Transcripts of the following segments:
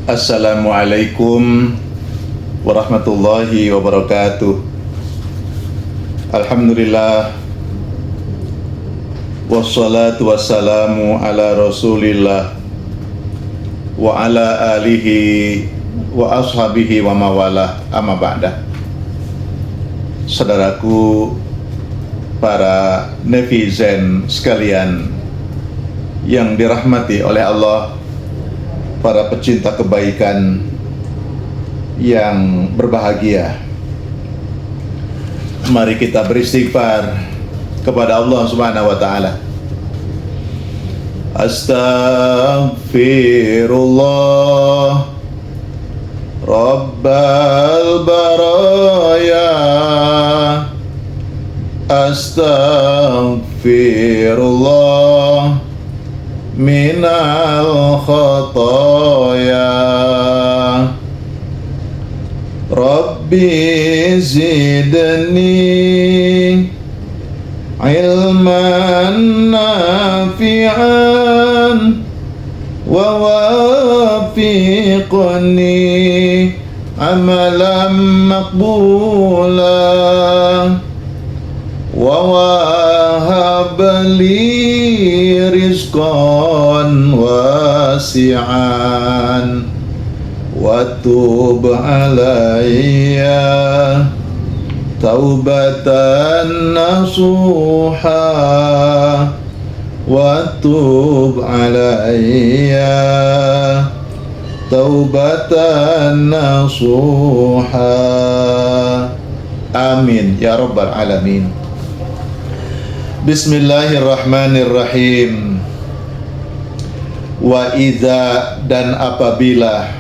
Assalamualaikum warahmatullahi wabarakatuh. Alhamdulillah, wassalatu wassalamu ala rasulillah wa ala alihi wa ashabihi wa mawalah, amma ba'dah. Saudaraku, para netizen sekalian yang dirahmati oleh Allah, para pecinta kebaikan yang berbahagia, mari kita beristighfar kepada Allah Subhanahu wa taala. Astaghfirullah Rabbal baraya, astaghfirullah minal khataya, Rabbi zidni ilman nafi'an wa wafiqni amalan maqbula wa wahab li rizqan wasi'an wa tub alayya taubatan nasuha wa tub alayya taubatan nasuha. Amin ya rabbal alamin. Bismillahirrahmanirrahim. Wa idza, dan apabila,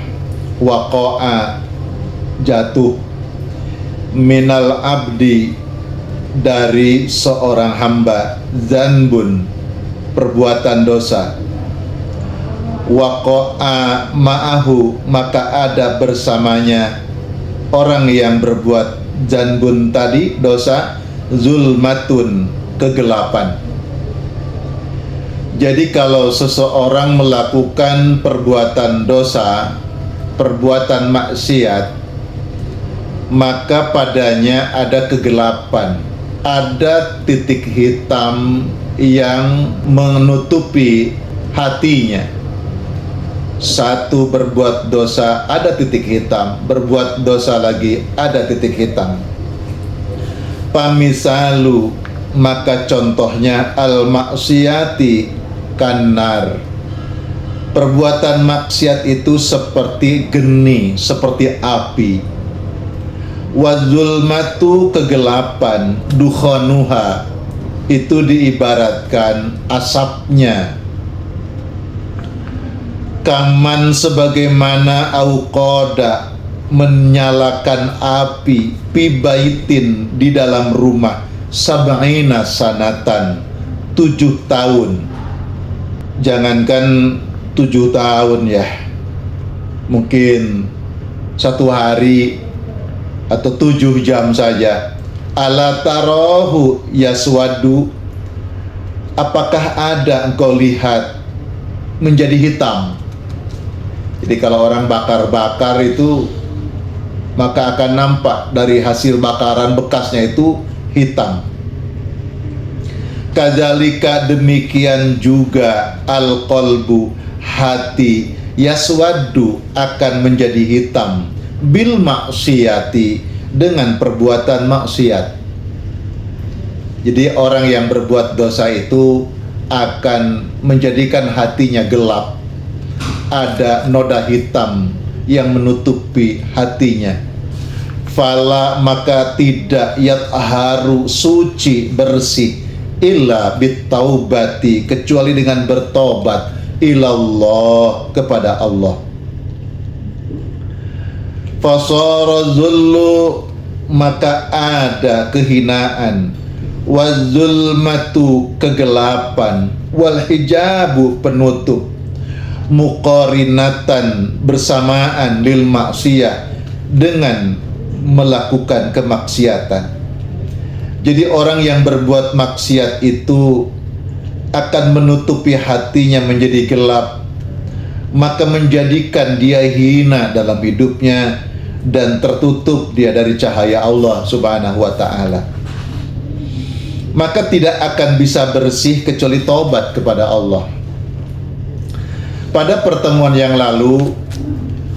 waqa'a, jatuh, minal abdi, dari seorang hamba, zanbun, perbuatan dosa, waqa'a ma'ahu, maka ada bersamanya orang yang berbuat zanbun tadi, dosa, zulmatun, kegelapan. Jadi kalau seseorang melakukan perbuatan dosa, perbuatan maksiat, maka padanya ada kegelapan, ada titik hitam yang menutupi hatinya. Satu, berbuat dosa ada titik hitam, berbuat dosa lagi ada titik hitam. Pamisalu, maka contohnya al-maksiati kanar, perbuatan maksiat itu seperti geni, seperti api. Wazulmatu, kegelapan, dukhanuha, itu diibaratkan asapnya. Kaman, sebagaimana auqoda, menyalakan api, pibaitin, di dalam rumah, sab'ina sanatan, 7 tahun. Jangankan 7 tahun ya, mungkin 1 hari atau 7 jam saja. Ala tarahu yaswadu, apakah ada engkau lihat menjadi hitam? Jadi kalau orang bakar-bakar itu, maka akan nampak dari hasil bakaran bekasnya itu hitam. Kadzalika, demikian juga, al-qalbu, hati, yaswaddu, akan menjadi hitam, bil maksiyati, dengan perbuatan maksiat. Jadi orang yang berbuat dosa itu akan menjadikan hatinya gelap, ada noda hitam yang menutupi hatinya. Fala, maka tidak yatharu, suci, bersih, illa bitaubati, kecuali dengan bertobat, ilallah, kepada Allah. Fasara zullu, maka ada kehinaan, wazulmatu, kegelapan, wal hijabu, penutup, muqarinatan, bersamaan, lil maksiyah, dengan melakukan kemaksiatan. Jadi orang yang berbuat maksiat itu akan menutupi hatinya menjadi gelap, maka menjadikan dia hina dalam hidupnya dan tertutup dia dari cahaya Allah Subhanahu wa ta'ala. Maka tidak akan bisa bersih kecuali taubat kepada Allah. Pada pertemuan yang lalu,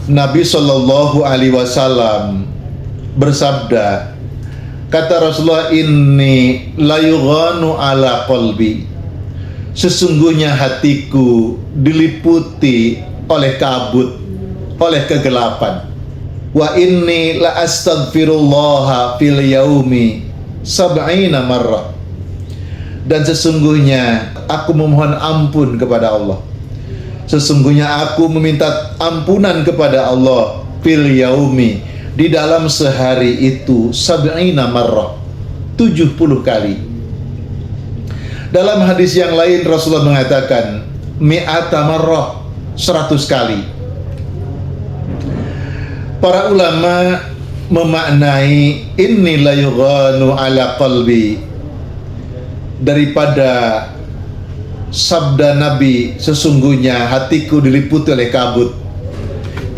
Nabi Shallallahu Alaihi Wasallam bersabda, kata Rasulullah, inni layughanu ala qalbi, sesungguhnya hatiku diliputi oleh kabut, oleh kegelapan. Wa inni la astaghfirullah fil yaumi sab'ina marrah, dan sesungguhnya aku memohon ampun kepada Allah, sesungguhnya aku meminta ampunan kepada Allah fil yaumi, di dalam sehari itu sab'ina marrah, 70 kali. Dalam hadis yang lain Rasulullah mengatakan mi'ata marrah, 100 kali. Para ulama memaknai inni la yughanu ala qalbi daripada sabda Nabi, sesungguhnya hatiku diliputi oleh kabut.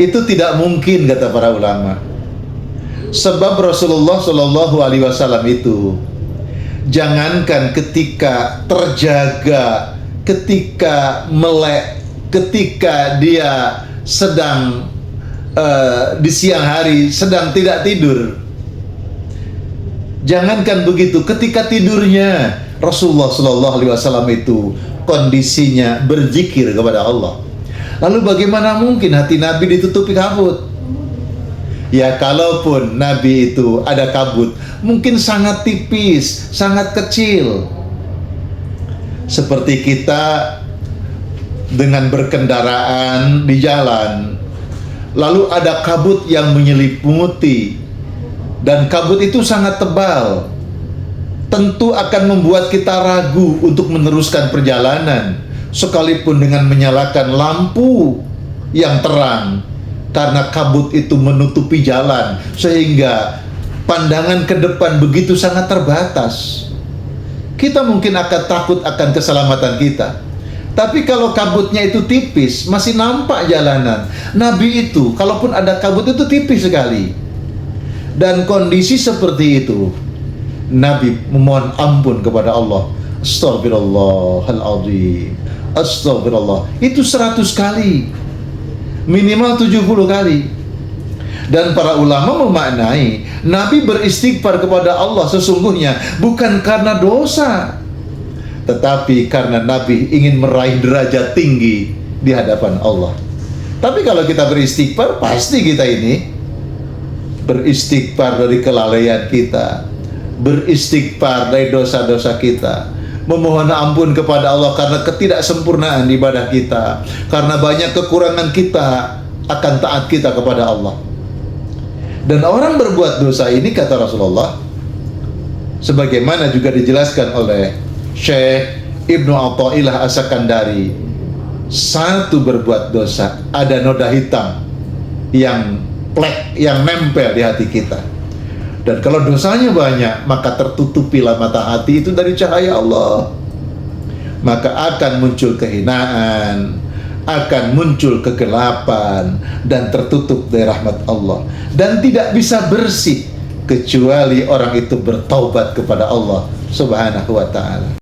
Itu tidak mungkin, kata para ulama. Sebab Rasulullah Shallallahu Alaihi Wasallam itu jangankan ketika terjaga, ketika melek, ketika dia sedang di siang hari sedang tidak tidur, jangankan begitu, ketika tidurnya Rasulullah Shallallahu Alaihi Wasallam itu kondisinya berzikir kepada Allah. Lalu bagaimana mungkin hati Nabi ditutupi kabut? Ya, kalaupun Nabi itu ada kabut, mungkin sangat tipis, sangat kecil. Seperti kita dengan berkendaraan di jalan, lalu ada kabut yang menyelimuti, dan kabut itu sangat tebal, tentu akan membuat kita ragu untuk meneruskan perjalanan, sekalipun dengan menyalakan lampu yang terang, karena kabut itu menutupi jalan, sehingga pandangan ke depan begitu sangat terbatas. Kita mungkin akan takut akan keselamatan kita. Tapi kalau kabutnya itu tipis, masih nampak jalanan. Nabi itu, kalaupun ada kabut itu tipis sekali. Dan kondisi seperti itu, Nabi memohon ampun kepada Allah. Astagfirullahaladzim, astagfirullah. Itu 100 kali, minimal 70 kali. Dan para ulama memaknai Nabi beristighfar kepada Allah sesungguhnya bukan karena dosa, tetapi karena Nabi ingin meraih derajat tinggi di hadapan Allah. Tapi kalau kita beristighfar, pasti kita ini beristighfar dari kelalaian kita, beristighfar dari dosa-dosa kita, memohon ampun kepada Allah karena ketidaksempurnaan ibadah kita, karena banyak kekurangan kita akan taat kita kepada Allah. Dan orang berbuat dosa ini, kata Rasulullah, sebagaimana juga dijelaskan oleh Syekh Ibnu Athaillah As-Sakandari, satu berbuat dosa, ada noda hitam yang plek, yang nempel di hati kita. Dan kalau dosanya banyak, maka tertutupilah mata hati itu dari cahaya Allah. Maka akan muncul kehinaan, akan muncul kegelapan, dan tertutup dari rahmat Allah. Dan tidak bisa bersih kecuali orang itu bertaubat kepada Allah Subhanahu wa ta'ala.